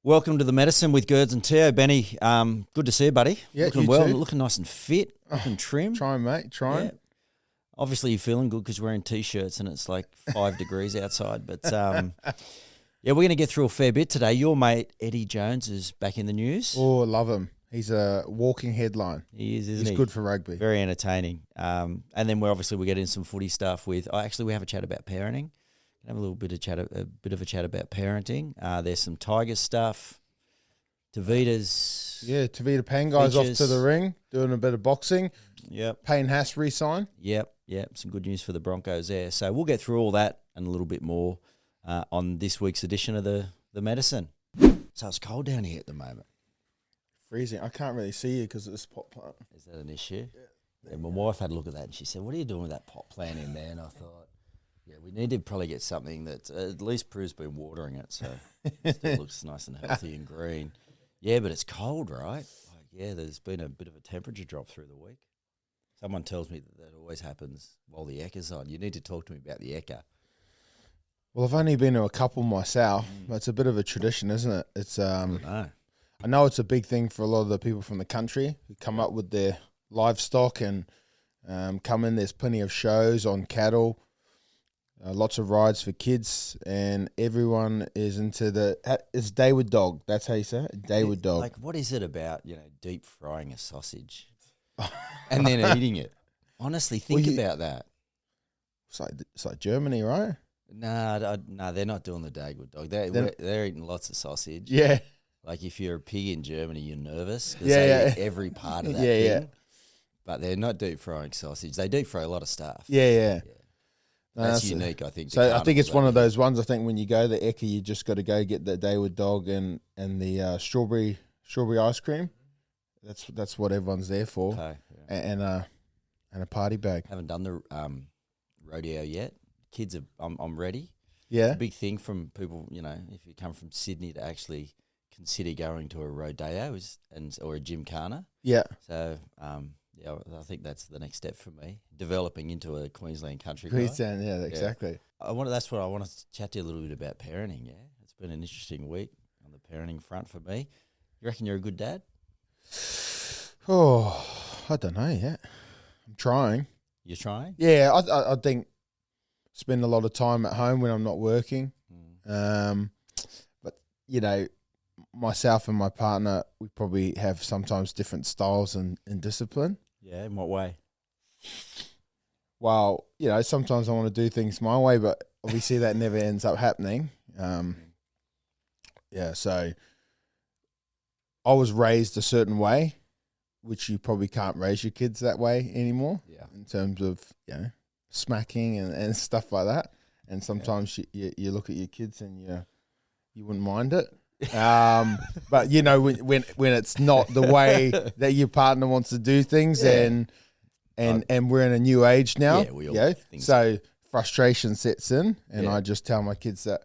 Welcome to the Medicine with Girds Te'o. Benny, good to see you, buddy. Yeah, looking you well, too. looking nice and fit, looking trim. Trying, mate, trying. Yeah. Obviously, you're feeling good because you're wearing T-shirts and it's like 5 degrees outside. But, yeah, we're going to get through a fair bit today. Your mate, Eddie Jones, is back in the news. Oh, I love him. He's a walking headline. He is, isn't he? He's good for rugby. Very entertaining. And then we get in some footy stuff with. We have a chat about parenting. Have a little bit of chat, a bit of a chat about parenting. There's some Tigers stuff. Tevita Pangai's off to the ring, doing a bit of boxing. Yep. Payne Haas re-sign. Yep. Some good news for the Broncos there. So we'll get through all that and a little bit more on this week's edition of the Medicine. So it's cold down here at the moment. Freezing. I can't really see you because of this pot plant. Is that an issue? Yeah. My wife had a look at that and she said, "What are you doing with that pot plant in there?" And I thought, yeah, we need to probably get something that at least Prue's been watering it, so it still looks nice and healthy and green. Yeah, but it's cold, right? There's been a bit of a temperature drop through the week. Someone tells me that always happens while the Eka's on. You need to talk to me about the Eka. Well, I've only been to a couple myself, but it's a bit of a tradition, isn't it? It's I know it's a big thing for a lot of the people from the country who come up with their livestock and come in. There's plenty of shows on cattle. Lots of rides for kids, and everyone is into it's day with dog. That's how you say it? Day with dog. Like, what is it about, deep frying a sausage and then eating it? Honestly, think about that. It's like Germany, right? No, they're not doing the day with dog. They're eating lots of sausage. Yeah. Like, if you're a pig in Germany, you're nervous because they eat every part of that thing. Yeah. But they're not deep frying sausage. They deep fry a lot of stuff. Yeah. No, that's unique, I think. So I think it's one of those ones. I think when you go to the Eka, you just got to go get the day with dog and the strawberry ice cream. That's what everyone's there for. Okay, yeah. And a party bag. Haven't done the rodeo yet. Kids I'm ready. Yeah, it's a big thing from people. If you come from Sydney to actually consider going to a rodeo or a gymkhana. Yeah. So yeah, I think that's the next step for me, developing into a Queensland country guy. Queensland, yeah, exactly. That's what I want to chat to you a little bit about parenting, yeah? It's been an interesting week on the parenting front for me. You reckon you're a good dad? Oh, I don't know yet. I'm trying. You're trying? Yeah, I think spend a lot of time at home when I'm not working. But, myself and my partner, we probably have sometimes different styles and discipline. Yeah, in what way? Well, sometimes I want to do things my way, but obviously that never ends up happening. So I was raised a certain way, which you probably can't raise your kids that way anymore. Yeah. In terms of, smacking and stuff like that. And sometimes you look at your kids and you wouldn't mind it. But when it's not the way that your partner wants to do things, and we're in a new age now, so frustration sets in, and I just tell my kids that,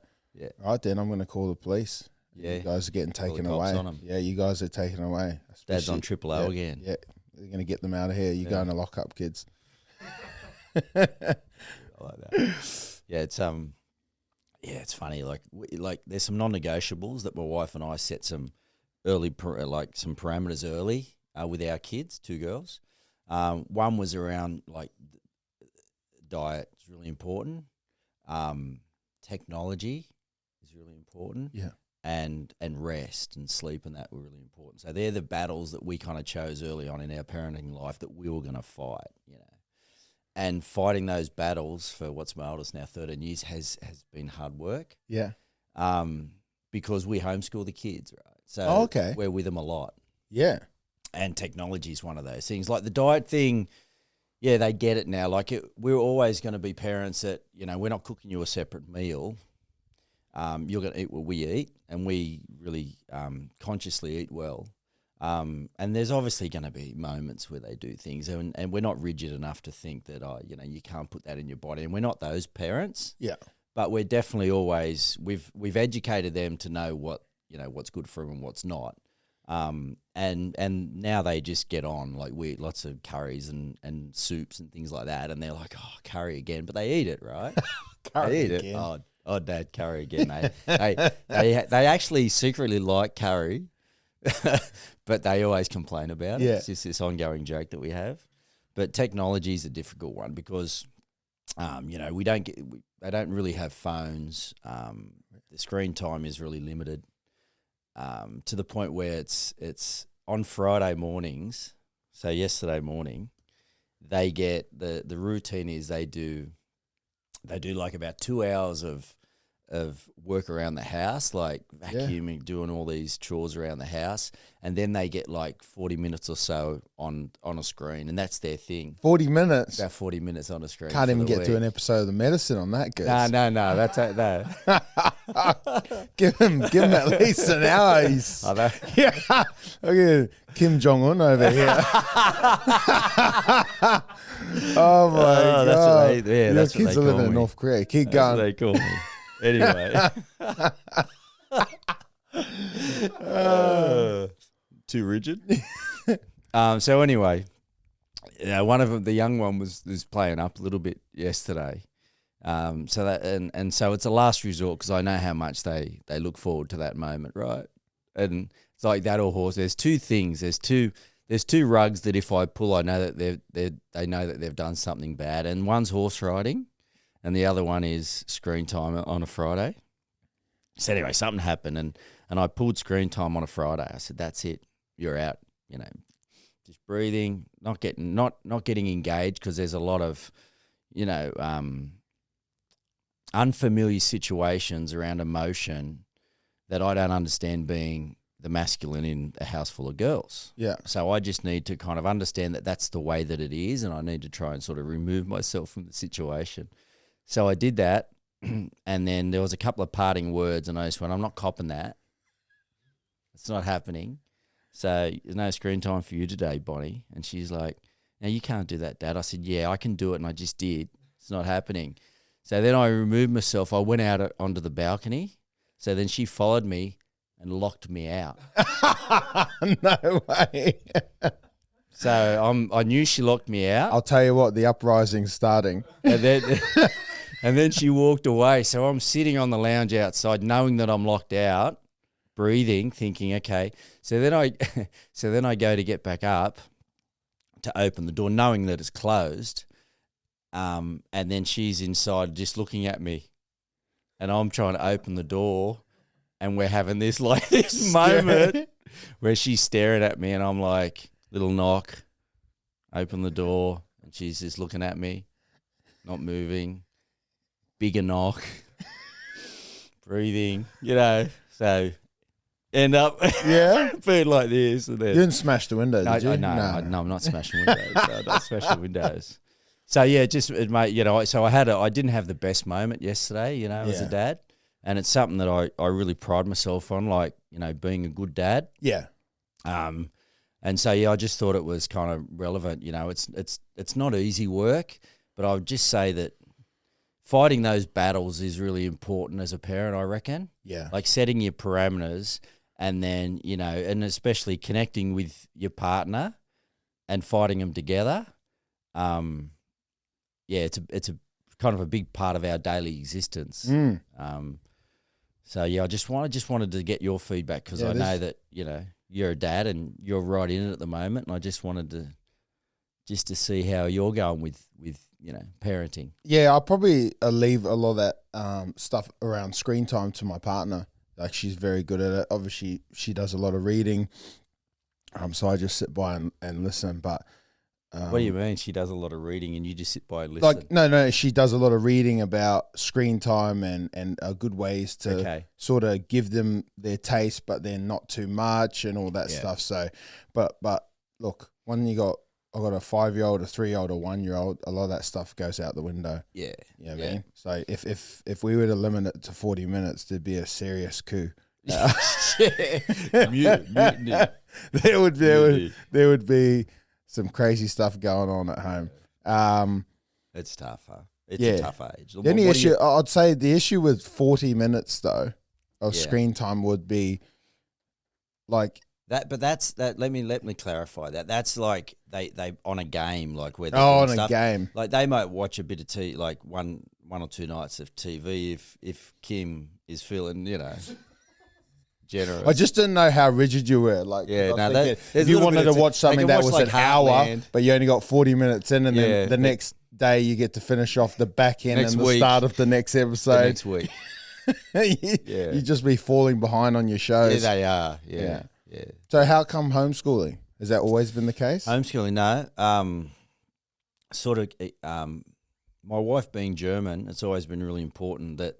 right then I'm going to call the police. You guys are getting taken away. Yeah, you guys are taken away. Dad's on Triple O again. Yeah, they're going to get them out of here. You're going to lock up, kids. I like that. Yeah, it's funny. Like there's some non-negotiables that my wife and I set some early, some parameters early with our kids, 2 girls. One was around diet is really important. Technology is really important. Yeah. And rest and sleep and that were really important. So they're the battles that we kind of chose early on in our parenting life that we were going to fight, And fighting those battles for what's my oldest now, 13 years, has been hard work. Yeah. Because we homeschool the kids, right? So we're with them a lot. Yeah. And technology is one of those things. Like the diet thing, yeah, they get it now. We're always going to be parents that, we're not cooking you a separate meal. You're going to eat what we eat, and we really consciously eat well. And there's obviously going to be moments where they do things, and we're not rigid enough to think that, you can't put that in your body. And we're not those parents. Yeah. But we're definitely always, we've educated them to know what's good for them and what's not. And now they just get on, we eat lots of curries and soups and things like that. And they're like, oh, curry again, but they eat it, right? Curry they eat again. it. Oh, Oh, Dad, curry again, mate. They actually secretly like curry, but they always complain about it. Yeah. It's just this ongoing joke that we have. But technology is a difficult one because, they don't really have phones. The screen time is really limited to the point where it's on Friday mornings. So yesterday morning, they get the routine is they do like about 2 hours of work around the house, like vacuuming, doing all these chores around the house, and then they get like 40 minutes or so on a screen, and that's their thing. 40 minutes? About 40 minutes on a screen. Can't even get week. to an episode of The Medicine on that, Girds. No, that's it. No. give him at least an hour. I know. Yeah. Okay, Kim Jong-un over here. Oh my God. That's what kids are living in North Korea. Keep going. They call me. Anyway. Too rigid. So anyway, one of them, the young one was playing up a little bit yesterday. So that and so it's a last resort because I know how much they look forward to that moment, right? And it's like that or horse. There's two things. There's two rugs that if I pull, I know that they know that they've done something bad. And one's horse riding, and the other one is screen time on a Friday. So anyway, something happened, and I pulled screen time on a Friday. I said, "That's it. You're out." Just breathing, not getting engaged because there's a lot of, unfamiliar situations around emotion that I don't understand being the masculine in a house full of girls. Yeah. So I just need to kind of understand that that's the way that it is, and I need to try and sort of remove myself from the situation. So I did that, and then there was a couple of parting words, and I just went, I'm not copping that. It's not happening. So there's no screen time for you today, Bonnie. And she's like, no, you can't do that, Dad. I said, yeah, I can do it, and I just did. It's not happening. So then I removed myself. I went out onto the balcony. So then she followed me and locked me out. No way. So I knew she locked me out. I'll tell you what, the uprising's starting. And then she walked away. So I'm sitting on the lounge outside knowing that I'm locked out, breathing, thinking, okay. So then I go to get back up to open the door, knowing that it's closed. And then she's inside just looking at me. And I'm trying to open the door, and we're having this moment where she's staring at me, and I'm like, little knock, open the door, and she's just looking at me, not moving, bigger knock, breathing, so end up being like this. And then, you didn't smash the window, did you? No, I'm not smashing windows. I'm not smashing windows. So yeah, so I didn't have the best moment yesterday, as a dad, and it's something that I really pride myself on, like, being a good dad. Yeah. And so I just thought it was kind of relevant. It's not easy work, but I would just say that fighting those battles is really important as a parent, I reckon. Yeah. Like setting your parameters, and then, and especially connecting with your partner and fighting them together. It's a kind of a big part of our daily existence. So I just wanted to get your feedback because I know that you're a dad and you're right in it at the moment, and I just wanted to see how you're going with parenting. Yeah, I'll probably leave a lot of that stuff around screen time to my partner. Like, she's very good at it. Obviously, she does a lot of reading, so I just sit by and listen. But what do you mean she does a lot of reading and you just sit by and listen? Like, no, she does a lot of reading about screen time and good ways to sort of give them their taste, but then not too much and all that stuff. So, but look, when I've got a 5-year-old, a 3-year-old, a 1-year-old, a lot of that stuff goes out the window. Yeah. You know what I mean? So if we were to limit it to 40 minutes, there'd be a serious coup. Mutiny. There would be some crazy stuff going on at home. It's tough, huh? It's a tough age. I'd say the issue with 40 minutes though of screen time would be like that. But that's that. Let me clarify that. That's like they on a game, like where on a game, like they might watch a bit of like one 1 or 2 nights of TV if Kim is feeling, generous. I just didn't know how rigid you were. Like, Yeah, no, if you wanted to watch something that was like an hour, Heartland. but you only got 40 minutes in, and then the next day you get to finish off the back end and the start of the next episode. Next week. You just be falling behind on your shows. Yeah, they are. Yeah. So how come homeschooling? Has that always been the case? Homeschooling, no. My wife being German, it's always been really important that,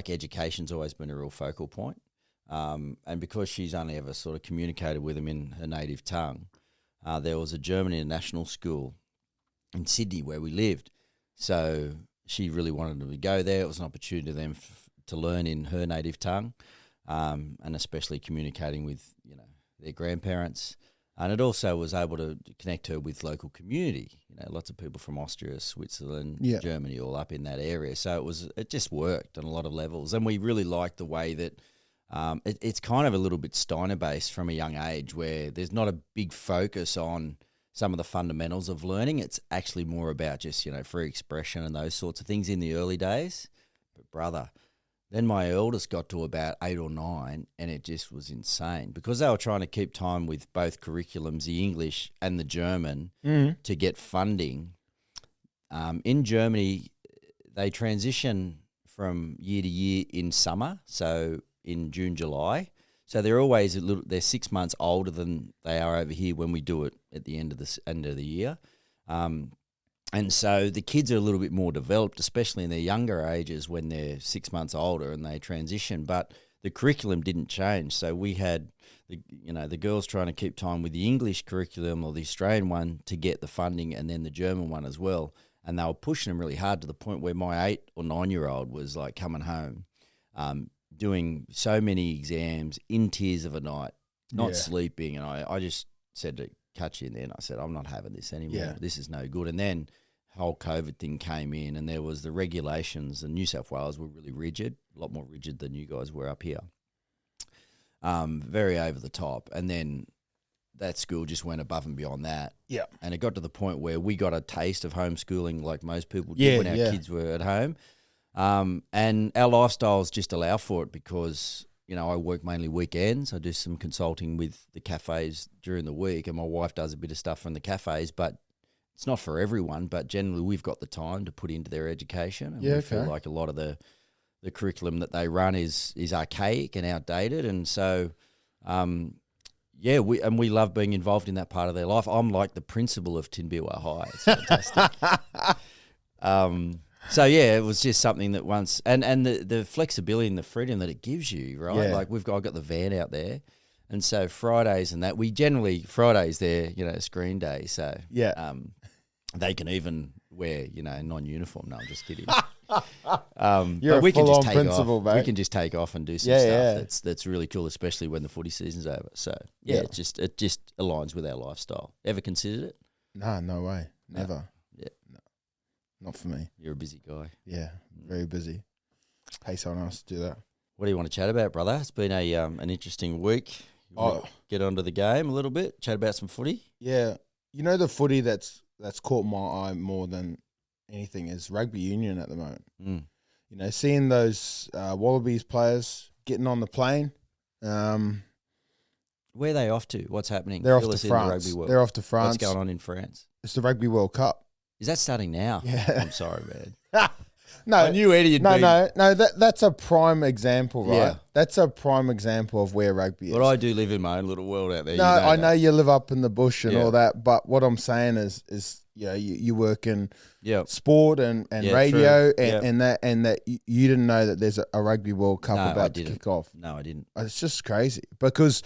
education's always been a real focal point. And because she's only ever sort of communicated with them in her native tongue, there was a German international school in Sydney where we lived. So she really wanted them to go there. It was an opportunity to them to learn in her native tongue, and especially communicating with, their grandparents. And it also was able to connect her with local community. Lots of people from Austria, Switzerland, Germany, all up in that area. So it just worked on a lot of levels. And we really liked the way that it's kind of a little bit Steiner-based from a young age, where there's not a big focus on some of the fundamentals of learning. It's actually more about just, free expression and those sorts of things in the early days. But brother, then my eldest got to about 8 or 9, and it just was insane because they were trying to keep time with both curriculums, the English and the German, to get funding. In Germany, they transition from year to year in summer, so in June, July. So they're always they're 6 months older than they are over here when we do it at the end of the year. And so the kids are a little bit more developed, especially in their younger ages when they're 6 months older and they transition. But the curriculum didn't change. So we had the girls trying to keep time with the English curriculum or the Australian one to get the funding, and then the German one as well. And they were pushing them really hard to the point where my 8 or 9-year-old was like coming home, doing so many exams in tears of a night, not sleeping. And I just said to Kachi in there, and I said, I'm not having this anymore. Yeah. This is no good. And then whole COVID thing came in, and there was the regulations, and New South Wales were really rigid, a lot more rigid than you guys were up here. Very over the top. And then that school just went above and beyond that. Yeah. And it got to the point where we got a taste of homeschooling like most people did when our kids were at home. And our lifestyles just allow for it because, I work mainly weekends. I do some consulting with the cafes during the week, and my wife does a bit of stuff from the cafes, but it's not for everyone. But generally we've got the time to put into their education. And we feel like a lot of the curriculum that they run is archaic and outdated. And so, we love being involved in that part of their life. I'm like the principal of Tinbiwa High. It's fantastic. So it was just something that once, and the flexibility and the freedom that it gives you, right? Yeah. Like I've got the van out there, and so Fridays and that Fridays they're screen day, so they can even wear non-uniform. No, I'm just kidding. You're but we a can just take principal, off. Mate. We can just take off and do some stuff that's really cool, especially when the footy season's over. So it just aligns with our lifestyle. Ever considered it? No way, never. No. Not for me. You're a busy guy. Yeah, very busy. Pay someone else to do that. What do you want to chat about, brother? It's been an interesting week. Get onto the game a little bit. Chat about some footy. Yeah, the footy that's caught my eye more than anything is rugby union at the moment. Seeing those Wallabies players getting on the plane. Where are they off to? What's happening? They're off to France. The They're off to France. What's going on in France? It's the Rugby World Cup. Is that starting now? Yeah. I'm sorry, man. No, I knew Eddie had No. That's a prime example, right? Yeah. That's a prime example of where rugby is. But I do live in my own little world out there. No, I know you live up in the bush and all that. But what I'm saying is you work in sport and radio and that you didn't know that there's a Rugby World Cup about to kick off. No, I didn't. It's just crazy because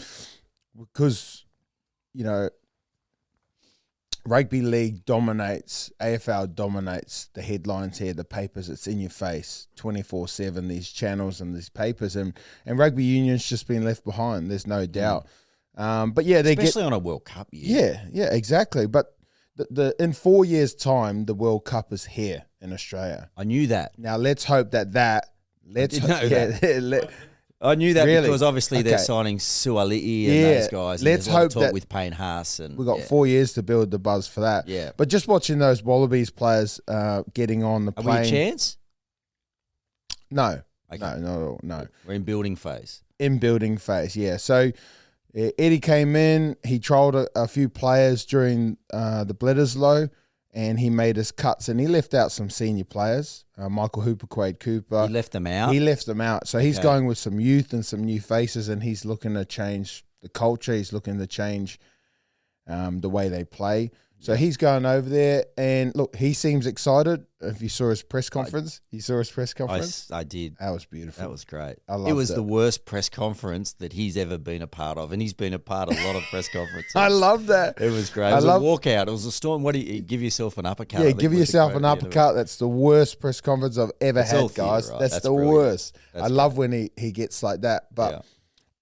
Rugby League dominates, AFL dominates the headlines here, the papers, it's in your face 24/7, these channels and these papers, and rugby union's just been left behind, there's no doubt. But especially on a World Cup year. Yeah, exactly. But in 4 years' time, the World Cup is here in Australia. I knew that. Now let's hope that I knew that because obviously they're signing Suali'i and those guys. And let's hope that with Payne Haas and we've got 4 years to build the buzz for that. Yeah, but just watching those Wallabies players getting on the plane. Are we a chance? No, Okay. no, not at all. No, We're in building phase. in building phase. Yeah. So Eddie came in. He trialled a few players during the Bledisloe, and he made his cuts. And he left out some senior players. Michael Hooper, Quade Cooper. He left them out. He left them out. So he's going with some youth and some new faces, and he's looking to change the culture. He's looking to change the way they play. So he's going over there, and look, he seems excited. If you saw his press conference, I did. That was beautiful. That was great. I loved It was the worst press conference that he's ever been a part of, and he's been a part of a lot of press conferences. I love that. It was great. It was a walkout. It was a storm. What do you give yourself an uppercut? Yeah, give yourself an uppercut. That's the worst press conference I've ever had, guys. Right? That's the brilliant. Worst. I love when he gets like that. But,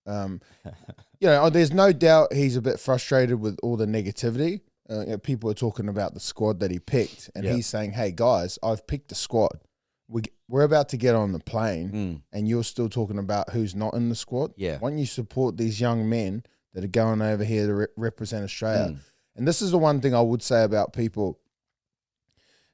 there's no doubt he's a bit frustrated with all the negativity. People are talking about the squad that he picked, and he's saying, hey, guys, I've picked the squad. We're about to get on the plane, and you're still talking about who's not in the squad. Yeah. Why don't you support these young men that are going over here to represent Australia? And this is the one thing I would say about people.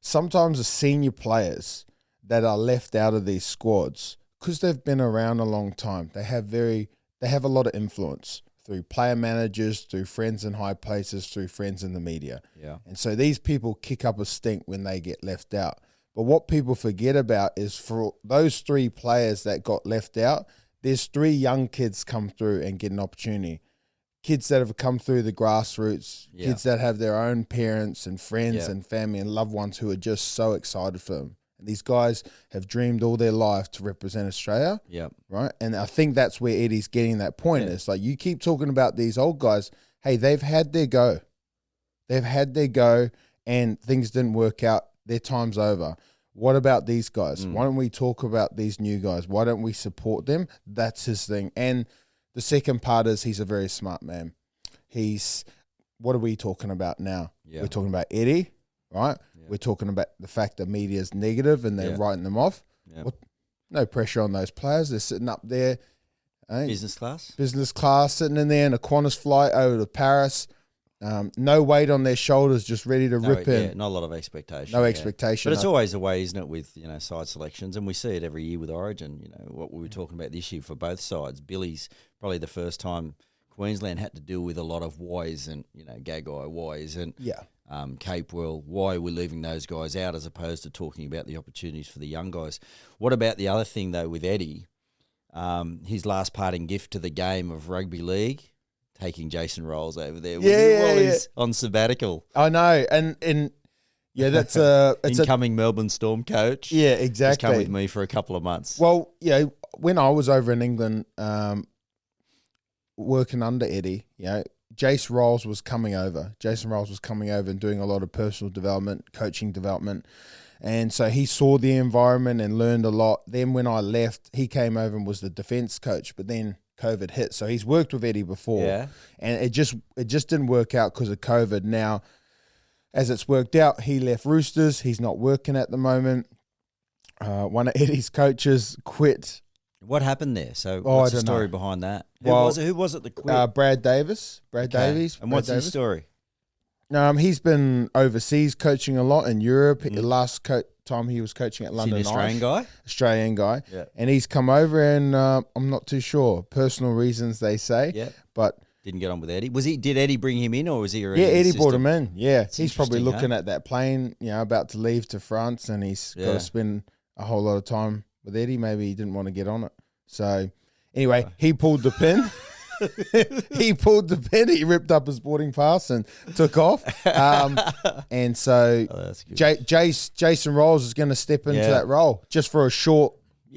Sometimes the senior players that are left out of these squads, because they've been around a long time, they have a lot of influence through player managers, through friends in high places, through friends in the media. Yeah. And so these people kick up a stink when they get left out. But what people forget about is for those 3 players that got left out, there's 3 young kids come through and get an opportunity. Kids that have come through the grassroots, kids that have their own parents and friends and family and loved ones who are just so excited for them. And these guys have dreamed all their life to represent Australia. Yeah. Right. And I think that's where Eddie's getting that point. It's like, you keep talking about these old guys. Hey, they've had their go. And things didn't work out. Their time's over. What about these guys? Why don't we talk about these new guys? Why don't we support them? That's his thing. And the second part is he's a very smart man. What are we talking about now? Yeah. We're talking about Eddie, right? We're talking about the fact that media is negative and they're writing them off. Yeah. No pressure on those players. They're sitting up there. Business class, sitting in there in a Qantas flight over to Paris. No weight on their shoulders, just ready to rip in. Not a lot of expectation. No expectation. But it's always the way, isn't it, with side selections, and we see it every year with Origin. What we were talking about this year for both sides. Billy's probably the first time Queensland had to deal with a lot of whys and Gagai whys and Cape World. Why are we leaving those guys out as opposed to talking about the opportunities for the young guys? What about the other thing though with Eddie? His last parting gift to the game of rugby league. Taking Jason Rolls over there while he's on sabbatical. I know, and that's it's incoming Melbourne Storm coach. Yeah, exactly. He's come with me for a couple of months. Well, when I was over in England, working under Eddie, Jason Rolls was coming over. Jason Rolls was coming over and doing a lot of personal development, coaching development. And so he saw the environment and learned a lot. Then when I left, he came over and was the defense coach, but then COVID hit. So he's worked with Eddie before, and it just didn't work out because of COVID. Now, as it's worked out, he left Roosters. He's not working at the moment. One of Eddie's coaches quit. What happened there? So what's the story behind that? Who was it that quit? Brad Davis. Davies. And what's his story? He's been overseas coaching a lot in Europe. The last time he was coaching at London. Is he an Australian guy. Yeah. And he's come over and I'm not too sure. Personal reasons, they say. Yeah. But didn't get on with Eddie. Did Eddie bring him in or was he already Eddie brought him in. Yeah. He's probably looking at that plane, about to leave to France, and he's got to spend a whole lot of time with Eddie. Maybe he didn't want to get on it. So anyway, he pulled the pin. He ripped up his boarding pass and took off. And so Jason Rolls is going to step into that role just for a short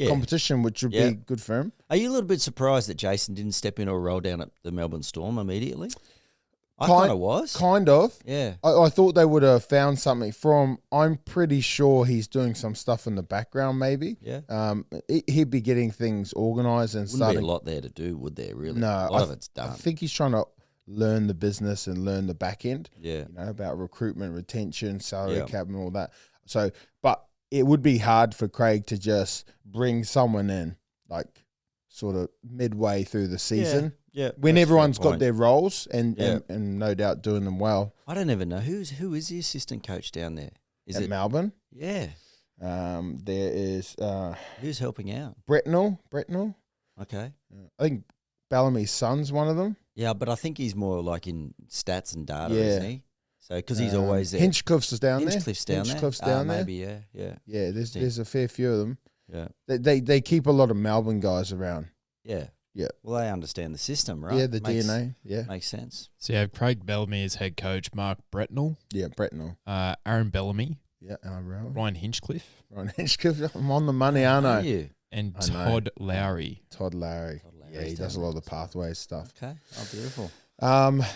competition, which would be good for him. Are you a little bit surprised that Jason didn't step into a role down at the Melbourne Storm immediately? I kind of was. Kind of. Yeah. I thought they would have found something from. I'm pretty sure he's doing some stuff in the background, maybe. Yeah. He'd be getting things organised and Wouldn't be a lot there to do, would there, really? No. A lot of it's done. I think he's trying to learn the business and learn the back end. Yeah. About recruitment, retention, salary cap and all that. So, but it would be hard for Craig to just bring someone in, like, sort of midway through the season. Yeah, when everyone's got their roles and no doubt doing them well. I don't even know who is the assistant coach down there. Is it Melbourne? Yeah, There is Who's helping out? Bretnell. Okay. I think Bellamy's son's one of them. Yeah, but I think he's more like in stats and data, Yeah. isn't he? So because he's always there. Hinchcliffe's is down there. Hinchcliffe's down there. Hinchcliffe's down there. Maybe, yeah. Yeah, there's a fair few of them. Yeah. They keep a lot of Melbourne guys around. Yeah. Yeah. Well, they understand the system, right? Yeah, the DNA. Yeah. Makes sense. So you have Craig Bellamy as head coach, Mark Bretnell, Yeah, Bretnell. Aaron Bellamy, Yeah, Ryan Hinchcliffe, Ryan Hinchcliffe. I'm on the money, aren't I? You? and I know. Todd Lowry. Todd Lowry. Yeah, he does a lot of the pathways stuff. Okay. Oh, beautiful.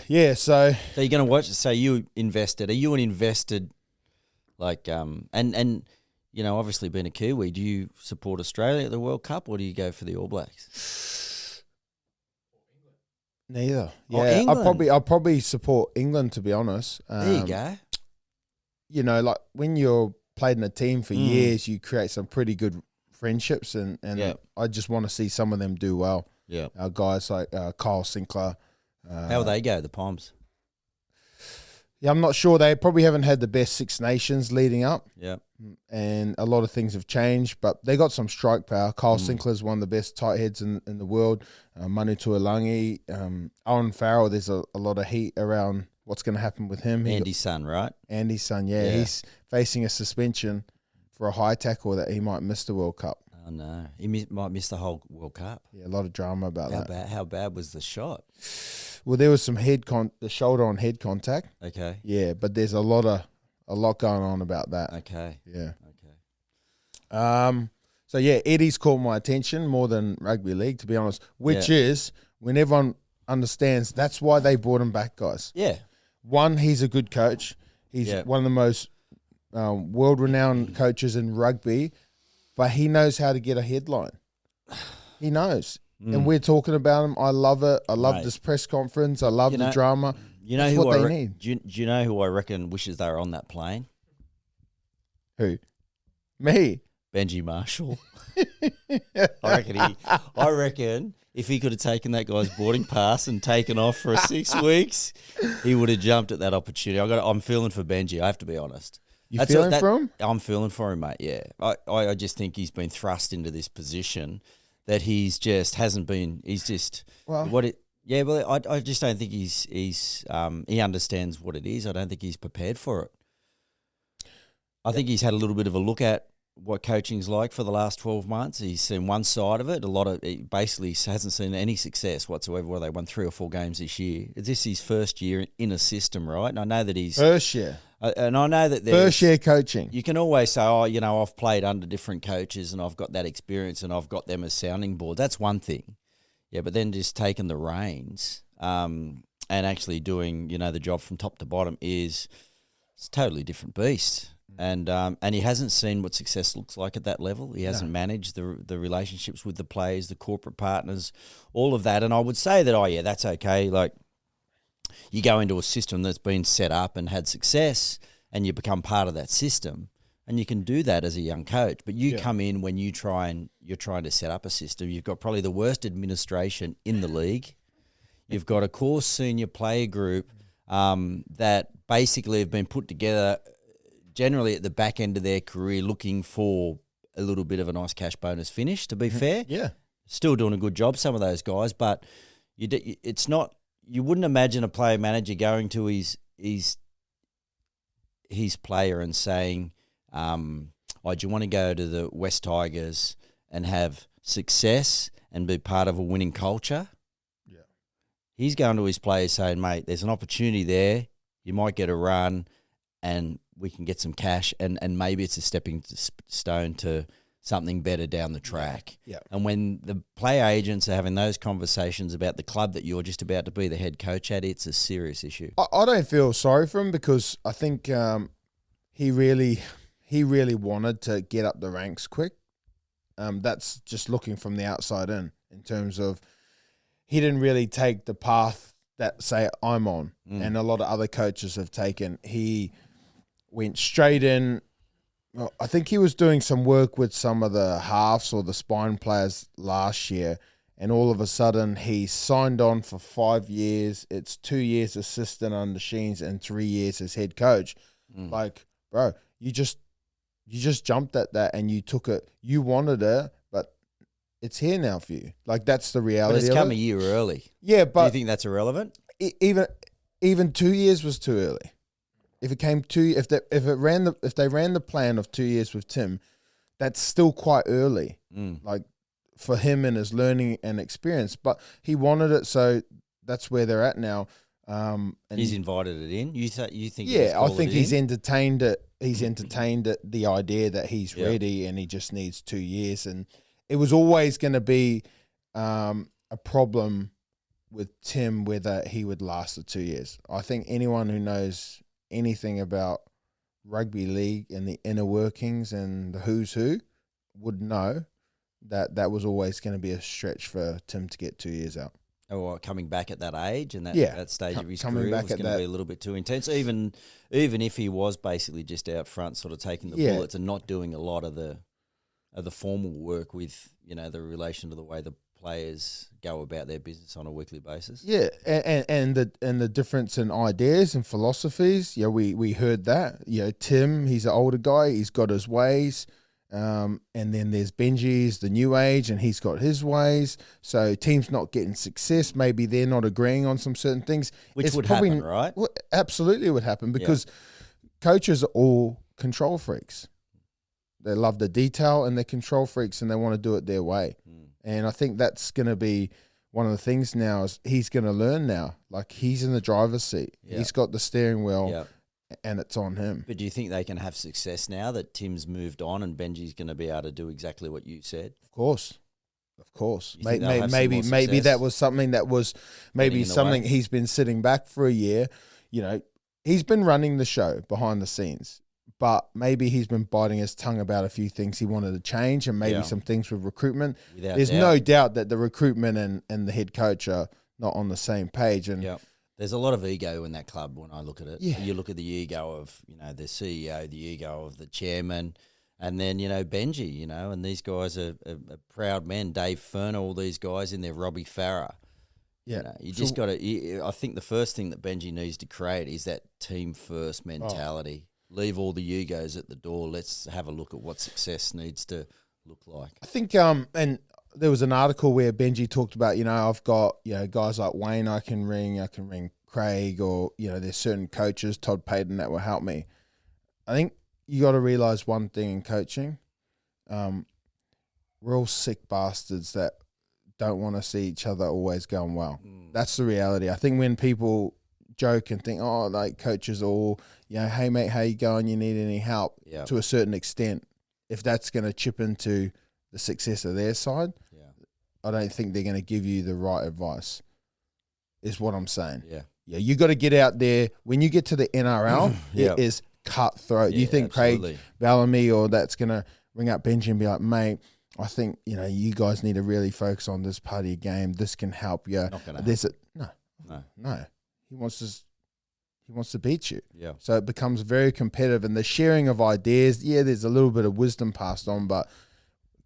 Yeah, so you're going to watch. So you invested. Are you an invested, like, and you know, obviously being a Kiwi, do you support Australia at the World Cup or do you go for the All Blacks? neither. Oh, Yeah, England. I'll probably support England, to be honest. There you go. You know, like when you're played in a team for years, you create some pretty good friendships, and Yeah. I just want to see some of them do well. Yeah. Guys like Kyle Sinclair. How will they go, the Poms? Yeah, I'm not sure. They probably haven't had the best Six Nations leading up. Yeah. And a lot of things have changed, but they got some strike power. Kyle Sinclair's one of the best tight heads in the world. Manu Tuolangi, Owen Farrell, there's a lot of heat around what's going to happen with him. Andy's son, right? Andy's son, yeah. He's facing a suspension for a high tackle that he might miss the World Cup. Oh, no. He might miss the whole World Cup. Yeah, a lot of drama about that. How bad was the shot? Well, there was some the shoulder on head contact. Okay. Yeah, but there's a lot going on about that. Okay. Yeah. Okay. So yeah, Eddie's caught my attention more than rugby league, to be honest. Which is when everyone understands that's why they brought him back, guys. Yeah. One, he's a good coach. He's one of the most world-renowned coaches in rugby, but he knows how to get a headline. He knows. And we're talking about him. I love it. I love this press conference. I love the drama. You know That's who what I they need. Do you know who I reckon wishes they were on that plane? Who? Me. Benji Marshall. I reckon if he could have taken that guy's boarding pass and taken off for 6 weeks, he would have jumped at that opportunity. I'm feeling for Benji. I have to be honest. You feeling for him? I'm feeling for him, mate. Yeah, I just think he's been thrust into this position that he's just hasn't been. He's just Yeah, well, I just don't think he understands what it is. I don't think he's prepared for it. I think he's had a little bit of a look at what coaching's like for the last 12 months. He's seen one side of it. He basically hasn't seen any success whatsoever where they won 3 or 4 games this year. Is this his first year in a system, right? And I know that he's... First year. And I know that there's... First year coaching. You can always say, I've played under different coaches and I've got that experience and I've got them as sounding board. That's one thing. Yeah, but then just taking the reins and actually doing, the job from top to bottom it's a totally different beast. And he hasn't seen what success looks like at that level. He hasn't managed the relationships with the players, the corporate partners, all of that. And I would say that, that's okay. Like, you go into a system that's been set up and had success and you become part of that system. And you can do that as a young coach. But you come in when you're trying to set up a system. You've got probably the worst administration in the league. You've got a core senior player group that basically have been put together generally at the back end of their career looking for a little bit of a nice cash bonus finish, to be fair. Yeah. Still doing a good job, some of those guys, but it's not, you wouldn't imagine a player manager going to his player and saying, do you want to go to the West Tigers and have success and be part of a winning culture? Yeah. He's going to his players saying, mate, there's an opportunity there. You might get a run and we can get some cash and maybe it's a stepping stone to something better down the track. Yeah. And when the player agents are having those conversations about the club that you're just about to be the head coach at, it's a serious issue. I don't feel sorry for him because I think he really wanted to get up the ranks quick. That's just looking from the outside in terms of he didn't really take the path that, say, I'm on and a lot of other coaches have taken. He went straight in. Well, I think he was doing some work with some of the halves or the spine players last year, and all of a sudden he signed on for 5 years. It's 2 years assistant under Sheens and 3 years as head coach. Like, bro, you just You just jumped at that and you took it. You wanted it, but it's here now for you. Like, that's the reality. But it's come a year early. Yeah, Do but you think that's irrelevant? even 2 years was too early. If it came if they ran the plan of 2 years with Tim, that's still quite early. Like, for him and his learning and experience. But he wanted it, so that's where they're at now. And he's invited it in. You think? Yeah, I think he's entertained it. He's entertained it, the idea that he's ready and he just needs 2 years. And it was always going to be a problem with Tim whether he would last the 2 years. I think anyone who knows anything about rugby league and the inner workings and the who's who would know that was always going to be a stretch for Tim to get 2 years out. Or coming back at that age and that stage of his career was going to be a little bit too intense. Even if he was basically just out front, sort of taking the bullets and not doing a lot of the formal work with, you know, the relation to the way the players go about their business on a weekly basis. Yeah, and the difference in ideas and philosophies. Yeah, we heard that. You know, Tim, he's an older guy. He's got his ways. And then there's Benji, he's the new age, and he's got his ways. So teams not getting success. Maybe they're not agreeing on some certain things. Which would happen, right? Well, absolutely would happen because coaches are all control freaks. They love the detail and they're control freaks and they want to do it their way. And I think that's going to be one of the things now is he's going to learn now. Like, he's in the driver's seat. He's got the steering wheel. And it's on him. But do you think they can have success now that Tim's moved on and Benji's going to be able to do exactly what you said? Of course. Maybe that was something he's been sitting back for a year. You know, he's been running the show behind the scenes, but maybe he's been biting his tongue about a few things he wanted to change and maybe some things with recruitment. There's no doubt that the recruitment and the head coach are not on the same page. And there's a lot of ego in that club when I look at it. Yeah. You look at the ego of, you know, the CEO, the ego of the chairman, and then, you know, Benji, you know, and these guys are proud men. Dave Ferner, all these guys in there, Robbie Farah. Yeah. You know, you just got to – I think the first thing that Benji needs to create is that team-first mentality. Leave all the egos at the door. Let's have a look at what success needs to look like. I think and there was an article where Benji talked about, you know, I've got, you know, guys like Wayne I can ring Craig, or, you know, there's certain coaches, Todd Payton, that will help me. I think you got to realize one thing in coaching. We're all sick bastards that don't want to see each other always going well. That's the reality. I think when people joke and think, oh, like, coaches all, you know, hey mate, how you going? You need any help? To a certain extent, if that's going to chip into the success of their side, I don't think they're going to give you the right advice, is what I'm saying. Yeah, you got to get out there. When you get to the NRL, it is cutthroat. You think Craig Bellamy or that's going to ring up Benji and be like, mate, I think, you know, you guys need to really focus on this part of your game. This can help you. Not going to happen. No. He wants to beat you. Yeah. So it becomes very competitive, and the sharing of ideas, there's a little bit of wisdom passed on, but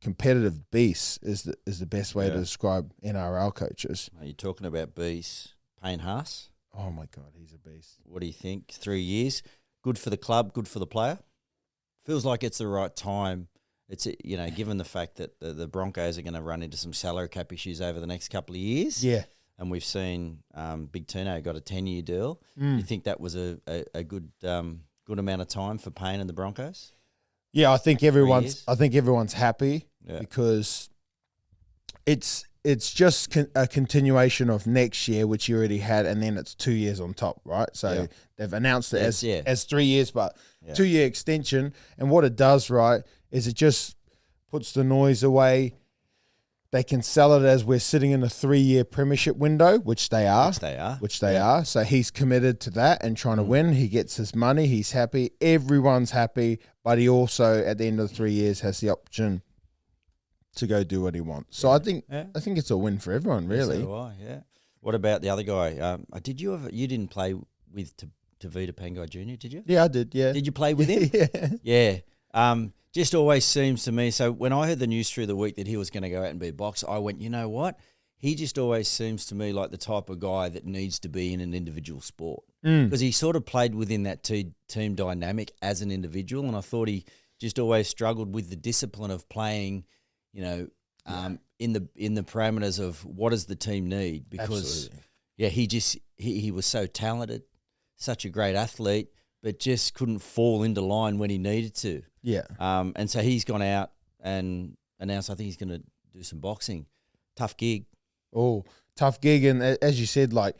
competitive beasts is the best way to describe NRL coaches. Are you talking about beasts? Payne Haas? Oh my God, he's a beast. What do you think? 3 years, good for the club, good for the player. Feels like it's the right time. It's, you know, given the fact that the Broncos are going to run into some salary cap issues over the next couple of years. Yeah. And we've seen Big Tino got a 10-year deal. You think that was a good amount of time for Payne and the Broncos? Yeah, I think everyone's happy because it's just a continuation of next year, which you already had, and then it's 2 years on top, right? So they've announced it as 3 years, but 2 year extension. And what it does, right, is it just puts the noise away. They can sell it as we're sitting in a 3 year premiership window, which they are. So he's committed to that and trying to win. He gets his money. He's happy. Everyone's happy. But he also, at the end of the 3 years, has the option to go do what he wants. So I think it's a win for everyone, really. So do I, What about the other guy? You didn't play with Tevita Pangai Junior, did you? Yeah, I did, yeah. Did you play with him? Yeah. Just always seems to me, so when I heard the news through the week that he was going to go out and be a boxer, I went, you know what? He just always seems to me like the type of guy that needs to be in an individual sport. Because he sort of played within that team dynamic as an individual, and I thought he just always struggled with the discipline of playing, in the parameters of what does the team need, because he was so talented, such a great athlete, but just couldn't fall into line when he needed to. Yeah. And so he's gone out and announced I think he's going to do some boxing. Tough gig. Oh, tough gig. And as you said, like,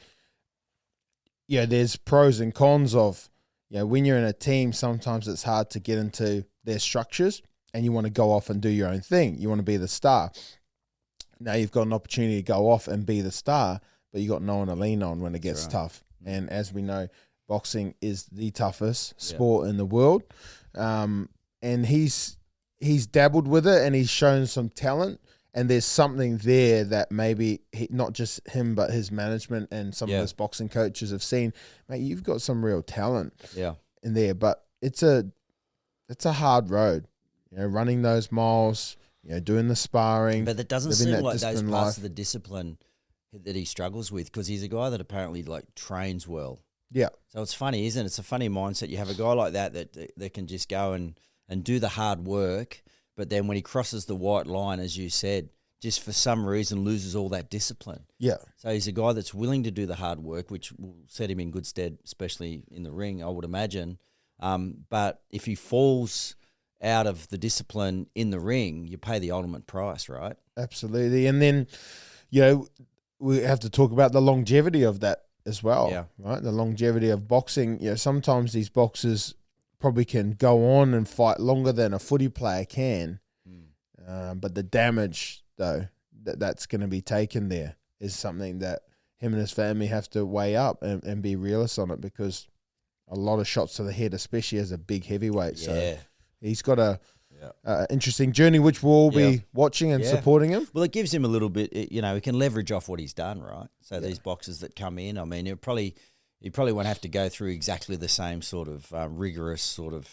there's pros and cons of, when you're in a team, sometimes it's hard to get into their structures and you want to go off and do your own thing. You want to be the star. Now you've got an opportunity to go off and be the star, but you got no one to lean on when it gets tough. And as we know, boxing is the toughest sport in the world. And he's dabbled with it and he's shown some talent. And there's something there that maybe not just him, but his management and some of his boxing coaches have seen. Mate, you've got some real talent in there, but it's a hard road. Running those miles, doing the sparring. But that doesn't seem like those parts of the discipline that he struggles with, because he's a guy that apparently trains well. Yeah. So it's funny, isn't it? It's a funny mindset. You have a guy like that can just go and do the hard work. But then when he crosses the white line, as you said, just for some reason loses all that discipline. Yeah. So he's a guy that's willing to do the hard work, which will set him in good stead, especially in the ring, I would imagine. But if he falls out of the discipline in the ring, you pay the ultimate price, right? Absolutely. And then, we have to talk about the longevity of that as well, right? The longevity of boxing. Sometimes these boxers probably can go on and fight longer than a footy player can. But the damage, though, that's going to be taken there is something that him and his family have to weigh up and be realists on it, because a lot of shots to the head, especially as a big heavyweight. So he's got a interesting journey, which we'll all be watching and supporting him. Well, it gives him a little bit, he can leverage off what he's done, right? So these boxers that come in, I mean, you probably won't have to go through exactly the same sort of rigorous sort of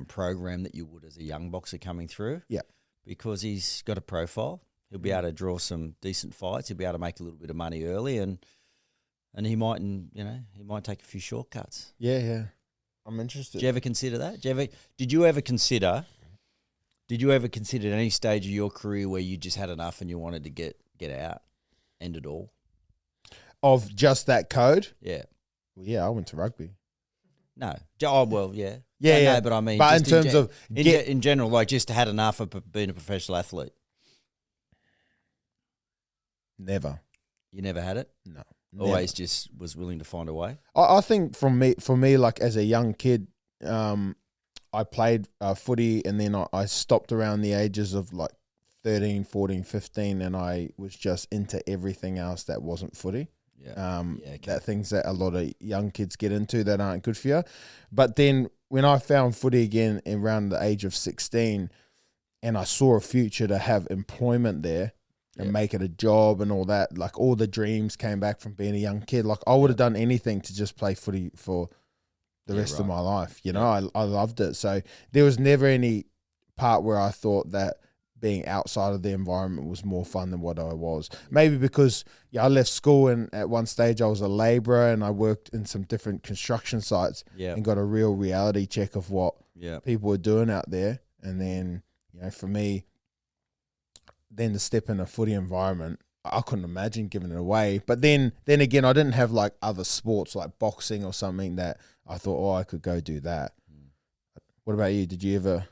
program that you would as a young boxer coming through. Yeah. Because he's got a profile. He'll be able to draw some decent fights. He'll be able to make a little bit of money early, and he might take a few shortcuts. Yeah. I'm interested. Did you ever consider that? Did you ever consider at any stage of your career where you just had enough and you wanted to get out, end it all? Of just that code? Yeah. Well, yeah, I went to rugby. No. Oh, well, yeah. Yeah. No, but I mean, but in terms of in general, like just had enough of being a professional athlete. Never. You never had it? No. Always just was willing to find a way? I think for me, like as a young kid, I played footy, and then I stopped around the ages of like 13, 14, 15, and I was just into everything else that wasn't footy. That things that a lot of young kids get into that aren't good for you. But then when I found footy again around the age of 16, and I saw a future to have employment there and make it a job and all that, like all the dreams came back from being a young kid. Like I would have done anything to just play footy for the rest of my life. I loved it. So there was never any part where I thought that being outside of the environment was more fun than what I was. Maybe because I left school, and at one stage I was a labourer and I worked in some different construction sites and got a real reality check of what people were doing out there. And then, for me, then to step in a footy environment, I couldn't imagine giving it away. But then again, I didn't have like other sports like boxing or something that I thought, I could go do that. What about you? Did you ever?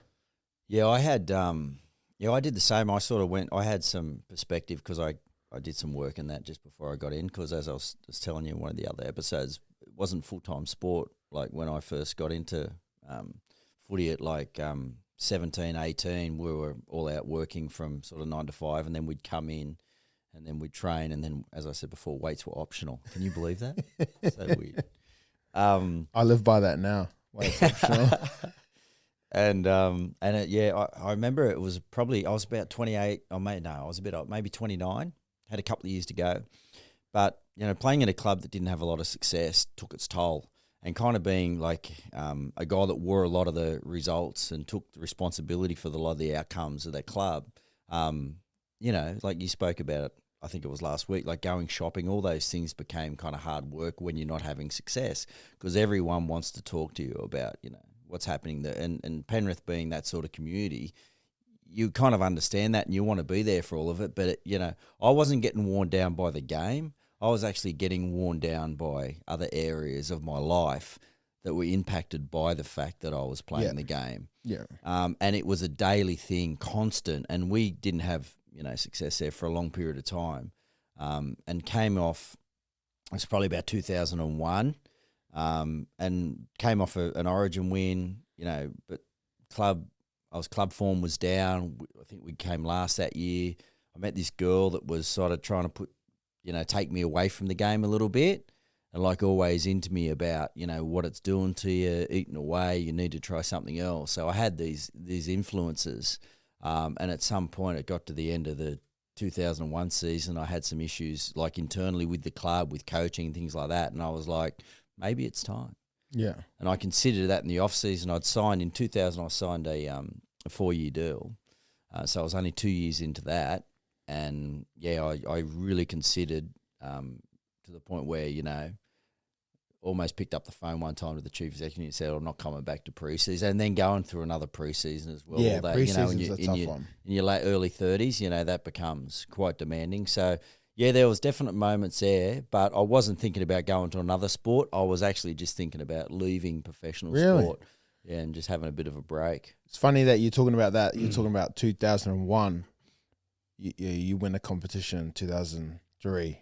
Yeah, I had... I did the same. I sort of I had some perspective because I did some work in that just before I got in, because as I was telling you in one of the other episodes, it wasn't full-time sport. Like when I first got into footy at 17, 18, we were all out working from sort of 9 to 5, and then we'd come in and then we'd train, and then, as I said before, weights were optional. Can you believe that? So weird. I live by that now. Weights optional. I remember it was probably, I was about 28, I was maybe 29, had a couple of years to go. But, playing in a club that didn't have a lot of success took its toll, and kind of being like a guy that wore a lot of the results and took the responsibility for a lot of the outcomes of that club. Like you spoke about it, I think it was last week, like going shopping, all those things became kind of hard work when you're not having success, because everyone wants to talk to you about, what's happening there. And Penrith being that sort of community, you kind of understand that and you want to be there for all of it. But, I wasn't getting worn down by the game. I was actually getting worn down by other areas of my life that were impacted by the fact that I was playing the game. Yeah. And it was a daily thing, constant, and we didn't have, success there for a long period of time. And came off, it's probably about 2001, and came off an Origin win, but club form was down. I think we came last that year. I met this girl that was sort of trying to take me away from the game a little bit. And like always into me about, what it's doing to you, eating away, you need to try something else. So I had these influences. And at some point it got to the end of the 2001 season. I had some issues like internally with the club, with coaching and things like that. And I was like, maybe it's time. Yeah. And I considered that in the off season. I'd signed in 2000, I signed a 4-year deal. So I was only 2 years into that. And I really considered, to the point where, almost picked up the phone one time to the chief executive and said, I'm not coming back to preseason, and then going through another preseason as well. Yeah, preseason's a tough one. In your late early 30s, that becomes quite demanding. So, there was definite moments there, but I wasn't thinking about going to another sport. I was actually just thinking about leaving professional sport and just having a bit of a break. It's funny that you're talking about that. You're talking about 2001. You win a competition in 2003.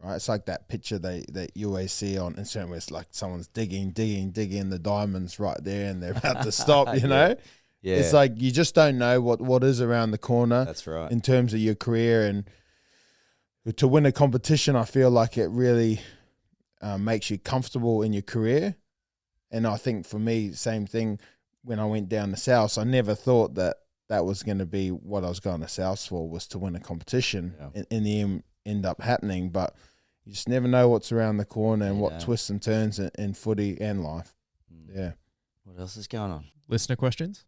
Right, it's like that picture that you always see on Instagram where it's like someone's digging the diamonds right there and they're about to stop, you know? Yeah. It's like you just don't know what is around the corner. That's right. In terms of your career. And to win a competition, I feel like it really makes you comfortable in your career. And I think for me, same thing when I went down to South. I never thought that was going to be what I was going to South for, was to win a competition. Yeah. In the end up happening, but you just never know what's around the corner and what twists and turns in footy and life. Yeah. What else is going on? Listener questions?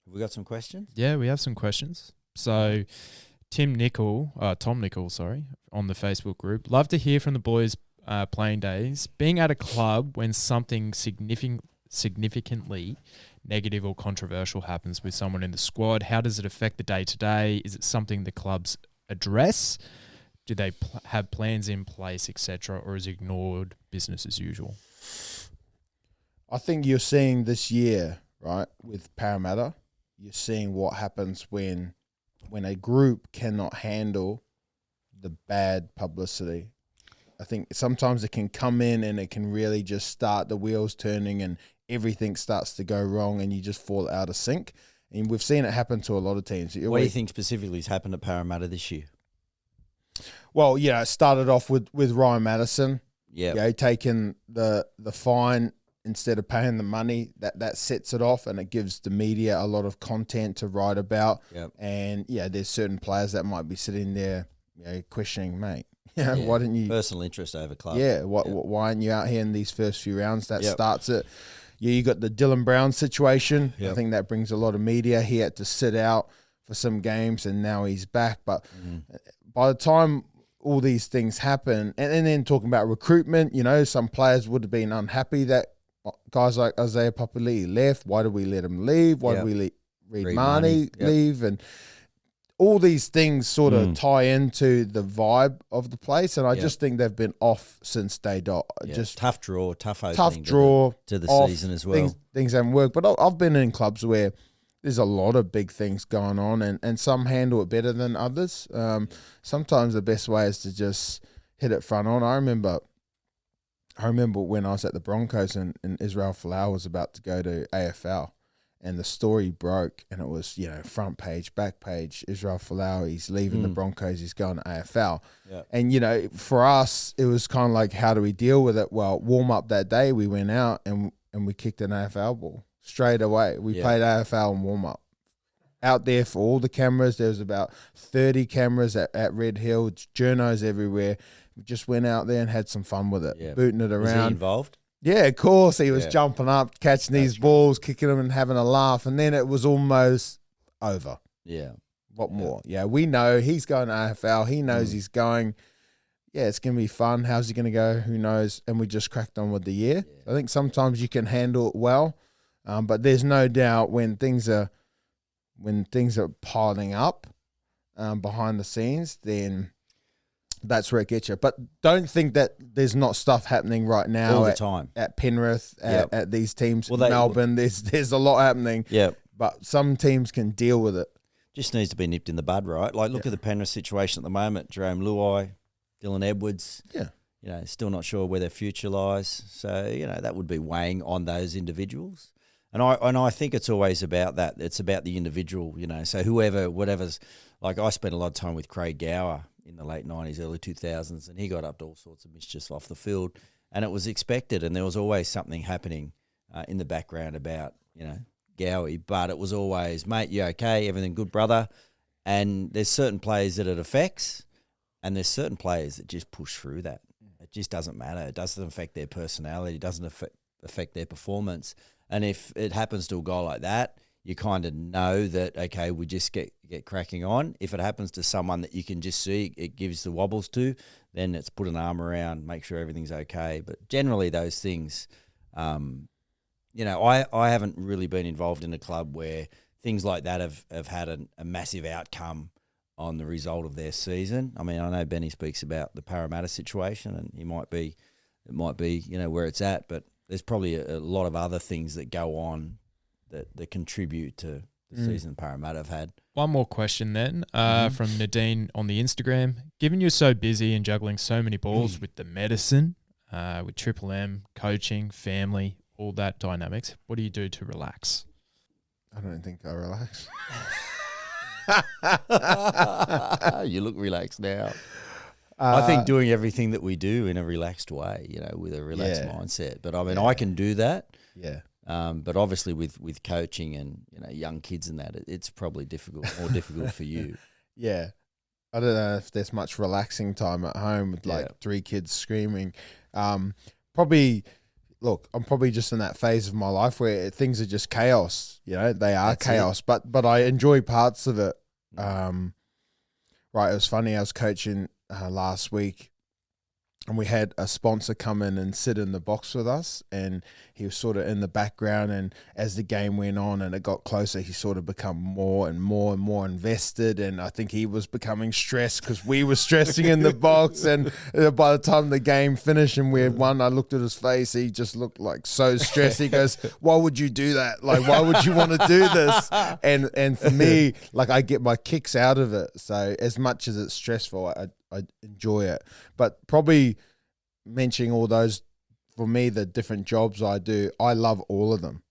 Have we got some questions? Yeah, we have some questions. So Tom Nickel, on the Facebook group. Love to hear from the boys' playing days. Being at a club when something significantly negative or controversial happens with someone in the squad, how does it affect the day-to-day? Is it something the clubs address? Do they have plans in place, etc., or is ignored business as usual? I think you're seeing this year, right, with Parramatta, you're seeing what happens when a group cannot handle the bad publicity. I think sometimes it can come in and it can really just start the wheels turning and everything starts to go wrong and you just fall out of sync. And we've seen it happen to a lot of teams. What do you think specifically has happened at Parramatta this year? Well, it started off with Ryan Madison. Yeah. Taking the fine instead of paying the money, that sets it off and it gives the media a lot of content to write about. Yep. And there's certain players that might be sitting there, questioning, mate, why didn't you personal interest over club? Yeah, why aren't you out here in these first few rounds? That starts it. Yeah, you got the Dylan Brown situation. Yep. I think that brings a lot of media. He had to sit out for some games and now he's back. But by the time all these things happen, and then talking about recruitment, some players would have been unhappy that guys like Isaiah Papali'i left. Why did we let him leave? Why did we let Reid Marnie leave? And all these things sort of tie into the vibe of the place. And I just think they've been off since day dot. Just tough draw, tough draw to the off, season as well. Things haven't worked. But I've been in clubs where there's a lot of big things going on and some handle it better than others. Sometimes the best way is to just hit it front on. I remember when I was at the Broncos and Israel Folau was about to go to AFL and the story broke and it was, front page, back page, Israel Folau, he's leaving the Broncos, he's going to AFL. Yeah. And, for us, it was kind of like, how do we deal with it? Well, warm up that day, we went out and we kicked an AFL ball. Straight away. We played AFL and warm-up. Out there for all the cameras. There was about 30 cameras at Red Hill. Journos everywhere. We just went out there and had some fun with it, booting it around. Was he involved? Yeah, of course. He was jumping up, catching these balls, kicking them and having a laugh. And then it was almost over. Yeah. What more? Yeah, we know he's going to AFL. He knows he's going. Yeah, it's going to be fun. How's he going to go? Who knows? And we just cracked on with the year. Yeah. I think sometimes you can handle it well. But there's no doubt when things are piling up behind the scenes, then that's where it gets you. But don't think that there's not stuff happening right now all the time at Penrith, at these teams. Well, Melbourne, there's a lot happening. Yeah. But some teams can deal with it. Just needs to be nipped in the bud, right? Like, look at the Penrith situation at the moment. Jerome Luai, Dylan Edwards. Yeah. You know, still not sure where their future lies. So, you know, that would be weighing on those individuals. And I think it's always about that. It's about the individual, you know. So whatever's, like I spent a lot of time with Craig Gower in the late 90s, early 2000s, and he got up to all sorts of mischief off the field. And it was expected, and there was always something happening in the background about, you know, Gowie. But it was always, mate, you okay? Everything good, brother? And there's certain players that it affects, and there's certain players that just push through that. It just doesn't matter. It doesn't affect their personality. It doesn't affect their performance. And if it happens to a guy like that, you kind of know that, okay, we just get cracking on. If it happens to someone that you can just see it gives the wobbles to, then it's put an arm around, make sure everything's okay. But generally those things, you know, I haven't really been involved in a club where things like that have had a massive outcome on the result of their season. I mean, I know Benny speaks about the Parramatta situation, and it might be, you know, where it's at, but there's probably a lot of other things that go on that contribute to the season Parramatta have had. One more question then from Nadine on the Instagram. Given you're so busy and juggling so many balls with the medicine, with Triple M, coaching, family, all that dynamics, what do you do to relax? I don't think I relax. You look relaxed now. I think doing everything that we do in a relaxed way, you know, with a relaxed mindset. But I mean, I can do that. Yeah. But obviously with coaching and, you know, young kids and that, it's probably more difficult for you. Yeah. I don't know if there's much relaxing time at home with like 3 kids screaming. Probably, look, I'm probably just in that phase of my life where things are just chaos. You know, they are chaos, but I enjoy parts of it. Right. It was funny. I was coaching last week, and we had a sponsor come in and sit in the box with us, and he was sort of in the background, and as the game went on and it got closer, he sort of become more and more and more invested, and I think he was becoming stressed because we were stressing in the box, and by the time the game finished and we had won, I looked at his face, he just looked like so stressed. He goes, why would you do that? Like, why would you want to do this? And for me, like, I get my kicks out of it, so as much as it's stressful, I enjoy it. But probably mentioning all those, for me, the different jobs I do, I love all of them.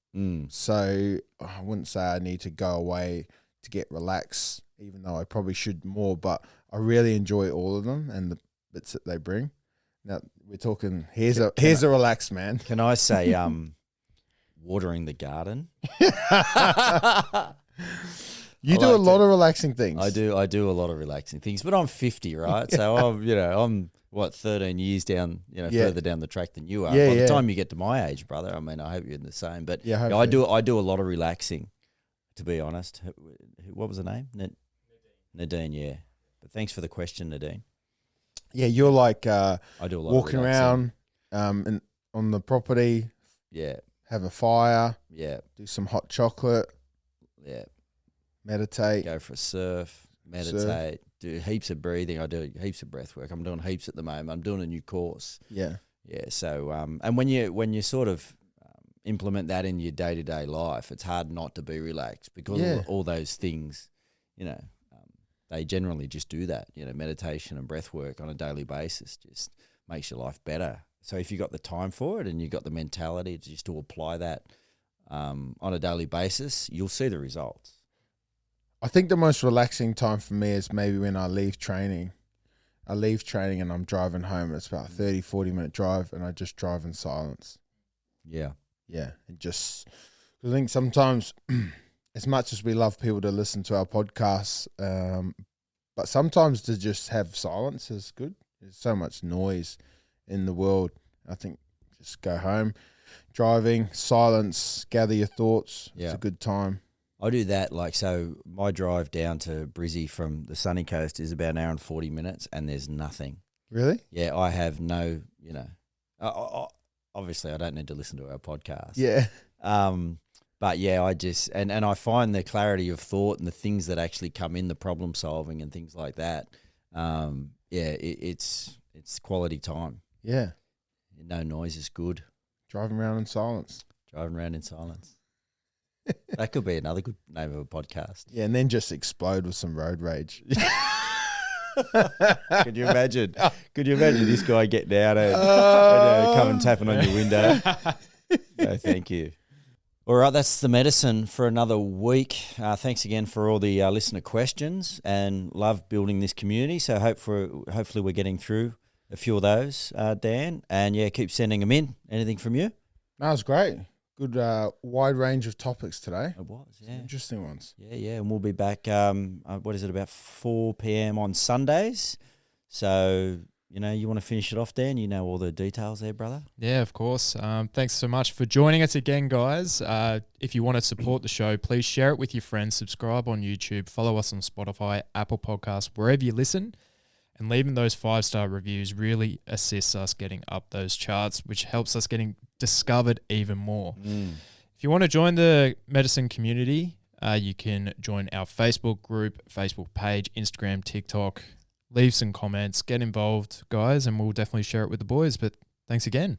So I wouldn't say I need to go away to get relaxed, even though I probably should more, but I really enjoy all of them and the bits that they bring. Now we're talking, here's a relaxed man. Can I say watering the garden? You do a lot of relaxing things. I do a lot of relaxing things, but I'm 50, right? So I'm 13 years down, further down the track than you are. By the time you get to my age, brother, I mean, I hope you're in the same. But I do a lot of relaxing, to be honest. What was the name? Nadine, yeah. But thanks for the question, Nadine. Yeah, you're like I do a lot walking around on the property. Yeah. Have a fire. Yeah. Do some hot chocolate. Yeah. Meditate. Go for a surf. Meditate. Do heaps of breathing. I do heaps of breath work. I'm doing heaps at the moment. I'm doing a new course. Yeah. Yeah. So and when you sort of implement that in your day-to-day life, it's hard not to be relaxed because of all those things, they generally just do that. Meditation and breath work on a daily basis just makes your life better. So if you've got the time for it and you've got the mentality just to apply that on a daily basis, you'll see the results. I think the most relaxing time for me is maybe when I leave training. I leave training and I'm driving home. It's about a 30, 40-minute drive, and I just drive in silence. Yeah. Yeah. And just, I think sometimes, as much as we love people to listen to our podcasts, but sometimes to just have silence is good. There's so much noise in the world. I think just go home, driving, silence, gather your thoughts. Yeah. It's a good time. I do that, so my drive down to Brizzy from the sunny coast is about an hour and 40 minutes, and there's nothing. Really? Yeah, I have no, obviously I don't need to listen to our podcast. Yeah. But yeah, I just and I find the clarity of thought and the things that actually come in the problem solving and things like that. It's quality time. Yeah. No noise is good. Driving around in silence. Driving around in silence. That could be another good name of a podcast. Yeah, and then just explode with some road rage. Could you imagine? Could you imagine this guy getting out and come and tapping on your window? No, thank you. All right, that's the medicine for another week. Thanks again for all the listener questions, and love building this community. So hopefully we're getting through a few of those, Dan. And yeah, keep sending them in. Anything from you? That was great. Good wide range of topics today. It was, yeah. Some interesting ones. Yeah. And we'll be back, about 4 p.m. on Sundays. So, you want to finish it off, Dan? You know all the details there, brother? Yeah, of course. Thanks so much for joining us again, guys. If you want to support the show, please share it with your friends, subscribe on YouTube, follow us on Spotify, Apple Podcasts, wherever you listen. And leaving those 5-star reviews really assists us getting up those charts, which helps us getting discovered even more. If you want to join the medicine community, you can join our Facebook group, Facebook page, Instagram, TikTok. Leave some comments, get involved, guys, and we'll definitely share it with the boys. But thanks again.